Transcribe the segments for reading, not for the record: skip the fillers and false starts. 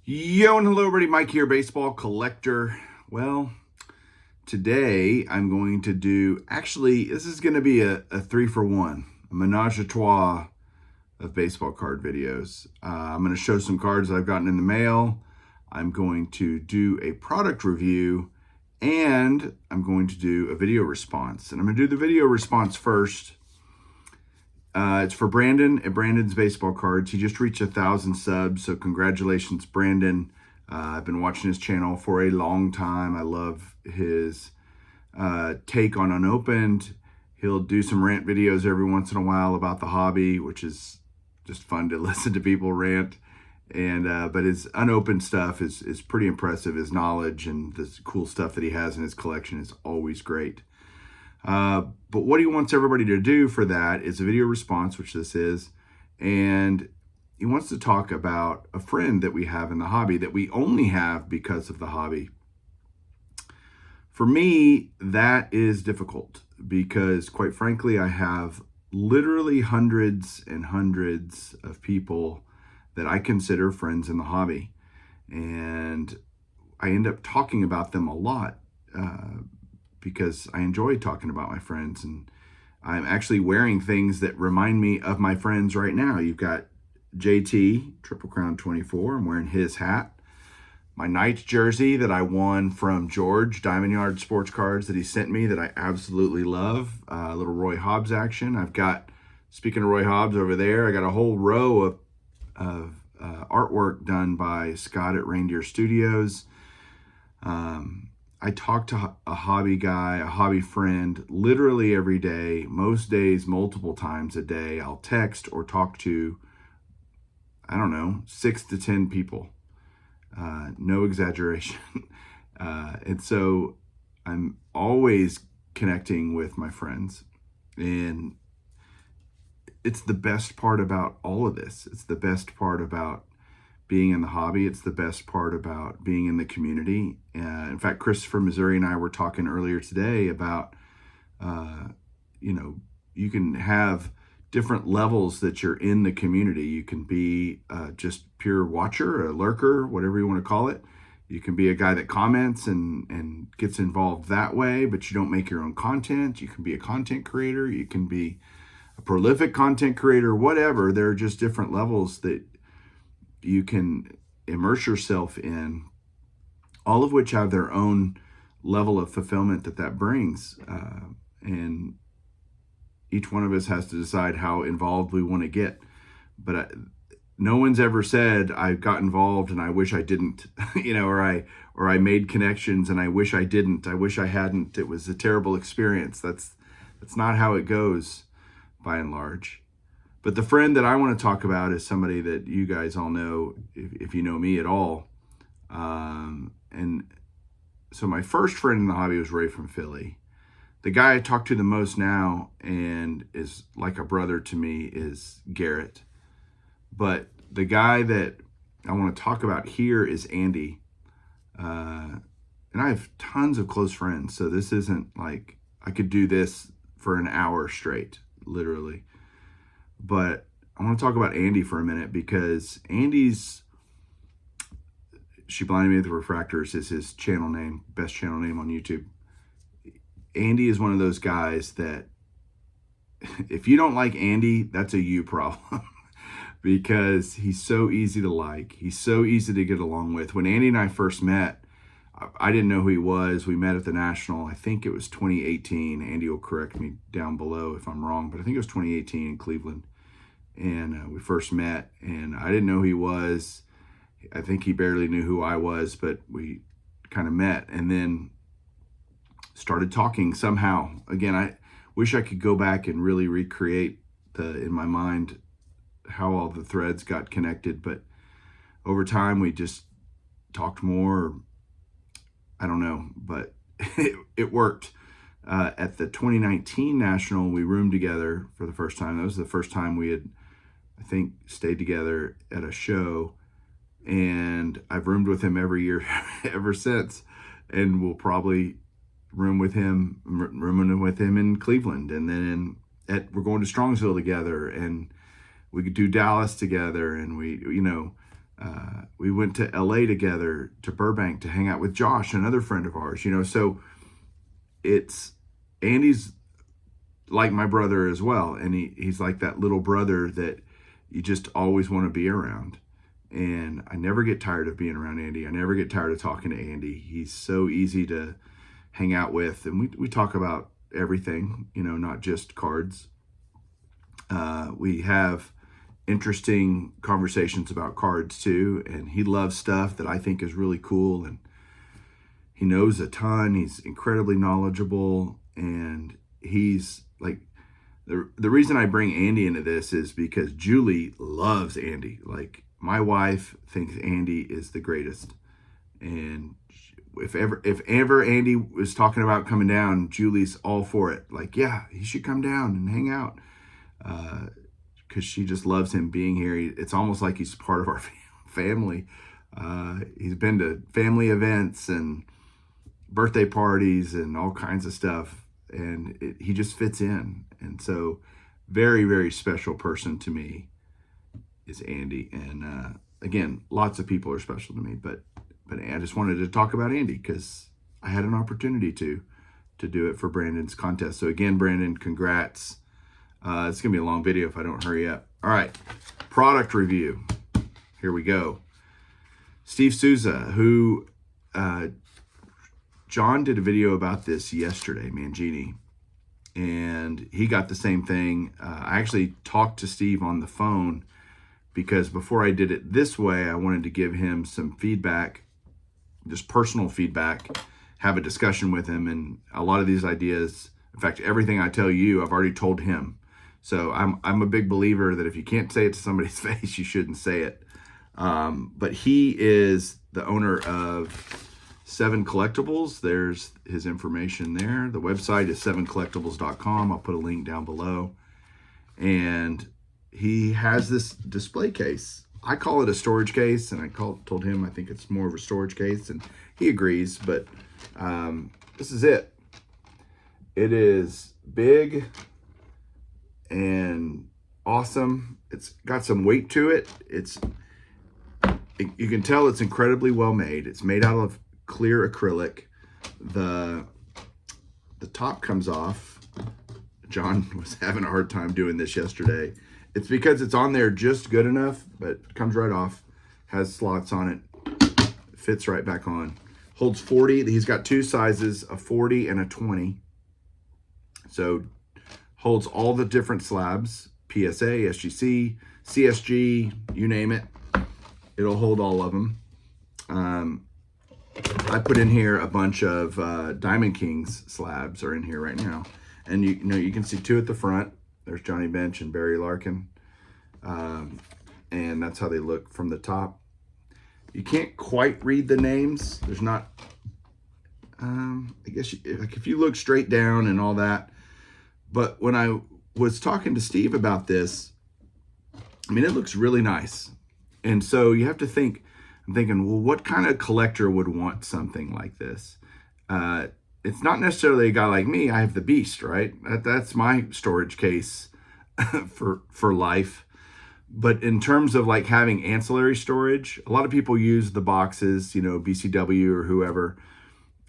Yo and hello everybody, Mike here, baseball collector. Well, today I'm going to do, actually, this is going to be a 3-for-1, a menage a trois of baseball card videos. I'm going to show some cards that I've gotten in the mail. I'm going to do a product review, and I'm going to do a video response. And I'm going to do the video response first. It's for Brandon at Brandon's Baseball Cards. He just reached 1,000 subs, so congratulations, Brandon. I've been watching his channel for a long time. I love his take on unopened. He'll do some rant videos every once in a while about the hobby, which is just fun to listen to people rant. And but his unopened stuff is pretty impressive. His knowledge and the cool stuff that he has in his collection is always great. But what he wants everybody to do for that is a video response, which this is, and he wants to talk about a friend that we have in the hobby that we only have because of the hobby. For me, that is difficult because, quite frankly, I have literally hundreds and hundreds of people that I consider friends in the hobby, and I end up talking about them a lot. Because I enjoy talking about my friends, and I'm actually wearing things that remind me of my friends right now. You've got JT, Triple Crown 24. I'm wearing his hat. My Knights jersey that I won from George, Diamond Yard Sports Cards, that he sent me, that I absolutely love. A little Roy Hobbs action. I've got, speaking of Roy Hobbs over there, I got a whole row of artwork done by Scott at Reindeer Studios. I talk to a hobby guy, a hobby friend, literally every day, most days, multiple times a day. I'll text or talk to, I don't know, 6 to 10 people. No exaggeration. And so I'm always connecting with my friends. And it's the best part about all of this. It's the best part about being in the hobby. It's the best part about being in the community. In fact, Chris from Missouri and I were talking earlier today about, you can have different levels that you're in the community. You can be just pure watcher, a lurker, whatever you want to call it. You can be a guy that comments and gets involved that way, but you don't make your own content. You can be a content creator. You can be a prolific content creator, whatever. There are just different levels that you can immerse yourself in, all of which have their own level of fulfillment that brings. And each one of us has to decide how involved we want to get. But no one's ever said, I got involved and I wish I didn't, or I made connections and I wish I didn't. I wish I hadn't. It was a terrible experience. That's not how it goes by and large. But the friend that I want to talk about is somebody that you guys all know, if you know me at all. And so my first friend in the hobby was Ray from Philly. The guy I talk to the most now and is like a brother to me is Garrett. But the guy that I want to talk about here is Andy. And I have tons of close friends, so this isn't like I could do this for an hour straight, literally. But I want to talk about Andy for a minute because She Blinded Me with the Refractors is his channel name, best channel name on YouTube. Andy is one of those guys that if you don't like Andy, that's a you problem because he's so easy to like. He's so easy to get along with. When Andy and I first met, I didn't know who he was. We met at the National. I think it was 2018. Andy will correct me down below if I'm wrong, but I think it was 2018 in Cleveland. And we first met, and I didn't know who he was. I think he barely knew who I was, but we kind of met and then started talking somehow. Again, I wish I could go back and really recreate in my mind how all the threads got connected, but over time we just talked more. I don't know, but it worked. At the 2019 National, we roomed together for the first time. That was the first time we had, I think, stayed together at a show, and I've roomed with him every year ever since, and we'll probably rooming with him in Cleveland, and then we're going to Strongsville together, and we could do Dallas together, and we We went to LA together, to Burbank, to hang out with Josh, another friend of ours, so Andy's like my brother as well. And he's like that little brother that you just always want to be around. And I never get tired of being around Andy. I never get tired of talking to Andy. He's so easy to hang out with. And we talk about everything, not just cards. We have interesting conversations about cards too. And he loves stuff that I think is really cool. And he knows a ton. He's incredibly knowledgeable. And he's like, the reason I bring Andy into this is because Julie loves Andy. Like, my wife thinks Andy is the greatest. And if ever Andy was talking about coming down, Julie's all for it. Like, yeah, he should come down and hang out. Because she just loves him being here. It's almost like he's part of our family. He's been to family events and birthday parties and all kinds of stuff. And he just fits in. And so very, very special person to me is Andy. And again, lots of people are special to me, but I just wanted to talk about Andy because I had an opportunity to do it for Brandon's contest. So again, Brandon, congrats. It's gonna be a long video if I don't hurry up. All right, product review. Here we go. Steve Souza, who John did a video about this yesterday, Mangini, and he got the same thing. I actually talked to Steve on the phone because before I did it this way, I wanted to give him some feedback, just personal feedback, have a discussion with him. And a lot of these ideas, in fact, everything I tell you, I've already told him. So I'm a big believer that if you can't say it to somebody's face, you shouldn't say it. But he is the owner of 7 Collectibles. There's his information there. The website is 7collectibles.com. I'll put a link down below. And he has this display case. I call it a storage case, and I told him I think it's more of a storage case, and he agrees. But this is it. It is big and awesome. It's got some weight to it. You can tell it's incredibly well made. It's made out of clear acrylic. The top comes off. John was having a hard time doing this yesterday. It's because it's on there just good enough, but it comes right off. Has slots on it. Fits right back on. Holds 40. He's got 2 sizes, a 40 and a 20. So holds all the different slabs, PSA, SGC, CSG, you name it. It'll hold all of them. I put in here a bunch of Diamond Kings slabs are in here right now. And you can see 2 at the front. There's Johnny Bench and Barry Larkin. And that's how they look from the top. You can't quite read the names. There's not, I guess, like if you look straight down and all that. But when I was talking to Steve about this, I mean, it looks really nice. And so you have to think, I'm thinking, well, what kind of collector would want something like this? It's not necessarily a guy like me. I have the Beast, right? That's my storage case for life. But in terms of like having ancillary storage, a lot of people use the boxes, BCW or whoever,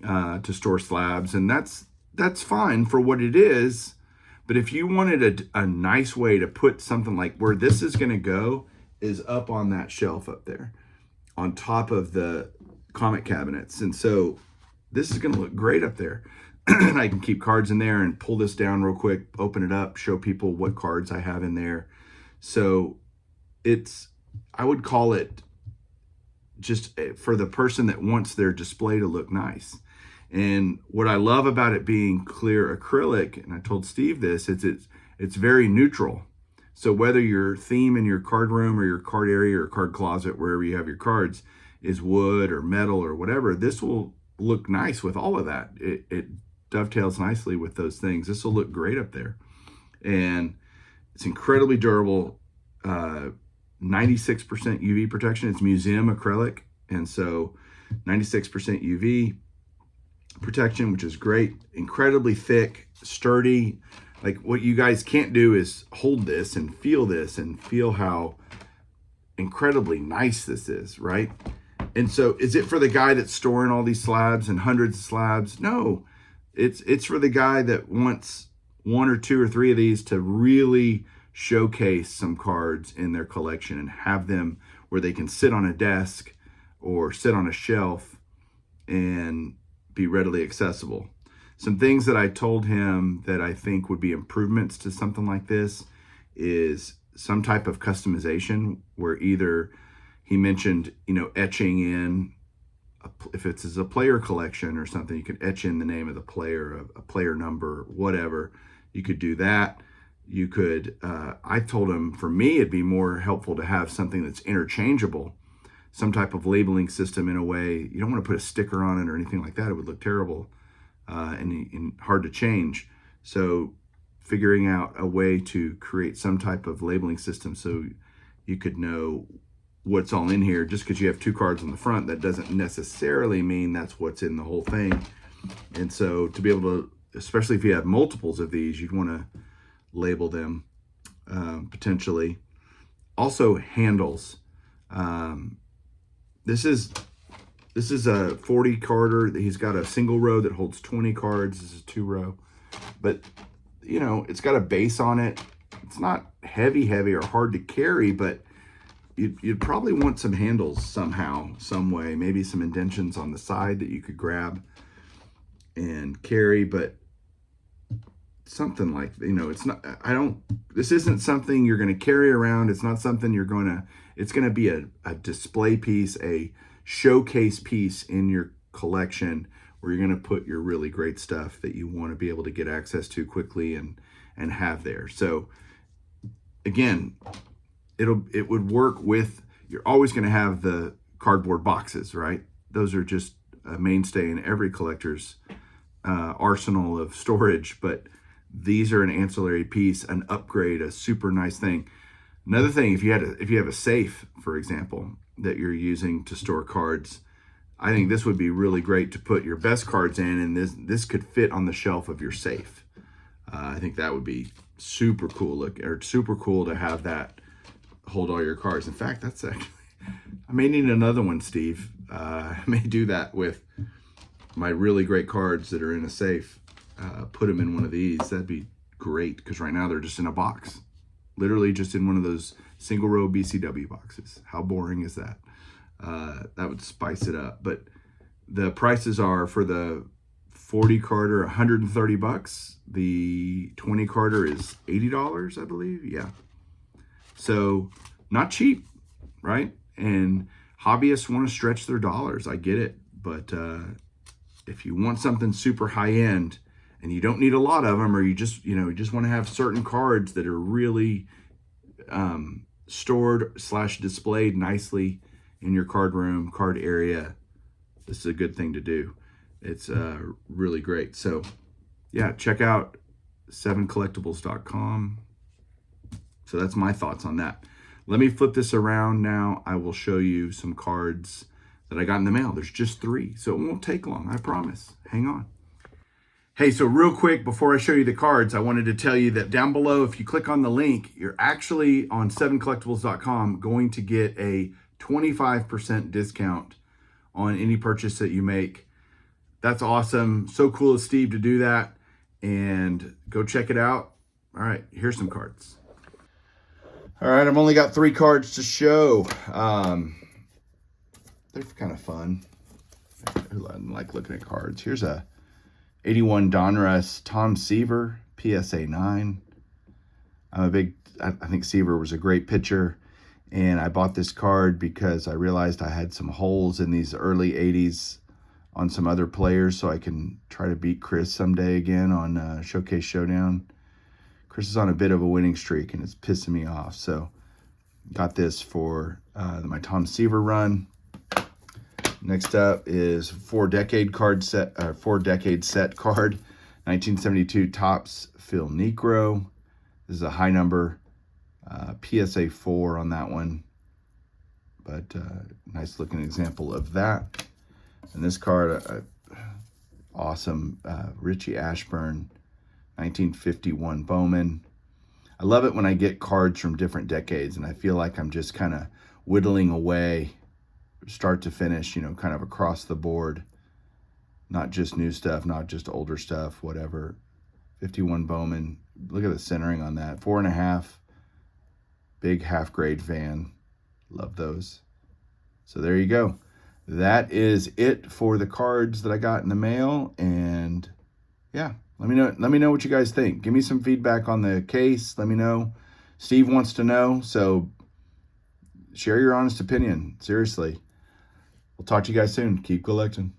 to store slabs. And that's fine for what it is. But if you wanted a nice way to put something like where this is going to go is up on that shelf up there on top of the comic cabinets. And so this is going to look great up there. And I can keep cards in there and pull this down real quick, open it up, show people what cards I have in there. So I would call it just for the person that wants their display to look nice. And what I love about it being clear acrylic, and I told Steve this, it's very neutral. So whether your theme in your card room or your card area or card closet, wherever you have your cards, is wood or metal or whatever, this will look nice with all of that. It dovetails nicely with those things. This will look great up there. And it's incredibly durable, 96% UV protection. It's museum acrylic. And so 96% UV protection, which is great. Incredibly thick, sturdy. Like what you guys can't do is hold this and feel how incredibly nice this is, right? And so is it for the guy that's storing all these slabs and hundreds of slabs? No, it's for the guy that wants one or two or three of these to really showcase some cards in their collection and have them where they can sit on a desk or sit on a shelf and be readily accessible. Some things that I told him that I think would be improvements to something like this is some type of customization where either he mentioned, etching in, if it's a player collection or something, you could etch in the name of the player, a player number, whatever. You could do that. You could, I told him, for me, it'd be more helpful to have something that's interchangeable, some type of labeling system in a way. You don't want to put a sticker on it or anything like that. It would look terrible and hard to change. So figuring out a way to create some type of labeling system so you could know what's all in here. Just because you have two cards on the front, that doesn't necessarily mean that's what's in the whole thing. And so to be able to, especially if you have multiples of these, you'd want to label them potentially. Also handles. This is a 40 carder. He's got a single row that holds 20 cards. This is 2-row, but it's got a base on it. It's not heavy or hard to carry, but you'd probably want some handles somehow, some way, maybe some indentions on the side that you could grab and carry, but something like, it's not, this isn't something you're going to carry around. It's not something it's going to be a display piece, a showcase piece in your collection where you're going to put your really great stuff that you want to be able to get access to quickly and have there. So again, it would work with, you're always going to have the cardboard boxes, right? Those are just a mainstay in every collector's arsenal of storage, but these are an ancillary piece, an upgrade, a super nice thing. Another thing, if you have a safe, for example, that you're using to store cards, I think this would be really great to put your best cards in, and this could fit on the shelf of your safe. I think that would be super cool, super cool to have that hold all your cards. In fact, that's actually, I may need another one, Steve. I may do that with my really great cards that are in a safe. Put them in one of these. That'd be great, because right now they're just in a box, literally just in one of those single row BCW boxes. How boring is that? That would spice it up. But the prices are, for the 40 carder, $130. The 20 carder is $80, I believe. Yeah. So not cheap, right? And hobbyists want to stretch their dollars. I get it. But if you want something super high end and you don't need a lot of them, or you just want to have certain cards that are really stored / displayed nicely in your card room, card area, this is a good thing to do. It's really great. So yeah, check out 7collectibles.com. So that's my thoughts on that. Let me flip this around now. I will show you some cards that I got in the mail. There's just 3, so it won't take long, I promise. Hang on. Hey, so real quick, before I show you the cards, I wanted to tell you that down below, if you click on the link, you're actually on 7collectibles.com going to get a 25% discount on any purchase that you make. That's awesome. So cool of Steve to do that. And go check it out. All right, here's some cards. All right, I've only got 3 cards to show. They're kind of fun. I like looking at cards. Here's a 81 Donruss Tom Seaver, PSA 9. I think Seaver was a great pitcher, and I bought this card because I realized I had some holes in these early 80s on some other players, so I can try to beat Chris someday again on Showcase Showdown. Chris is on a bit of a winning streak, and it's pissing me off. So got this for my Tom Seaver run. Next up is 4-decade set card, 1972 Topps Phil Niekro. This is a high number, PSA 4 on that one, but nice looking example of that. And this card, awesome, Richie Ashburn, 1951 Bowman. I love it when I get cards from different decades, and I feel like I'm just kind of whittling away, start to finish, kind of across the board. Not just new stuff, not just older stuff, whatever. 51 Bowman. Look at the centering on that. 4.5. Big half-grade fan. Love those. So there you go. That is it for the cards that I got in the mail. And yeah, let me know what you guys think. Give me some feedback on the case. Let me know. Steve wants to know, so share your honest opinion. Seriously. We'll talk to you guys soon. Keep collecting.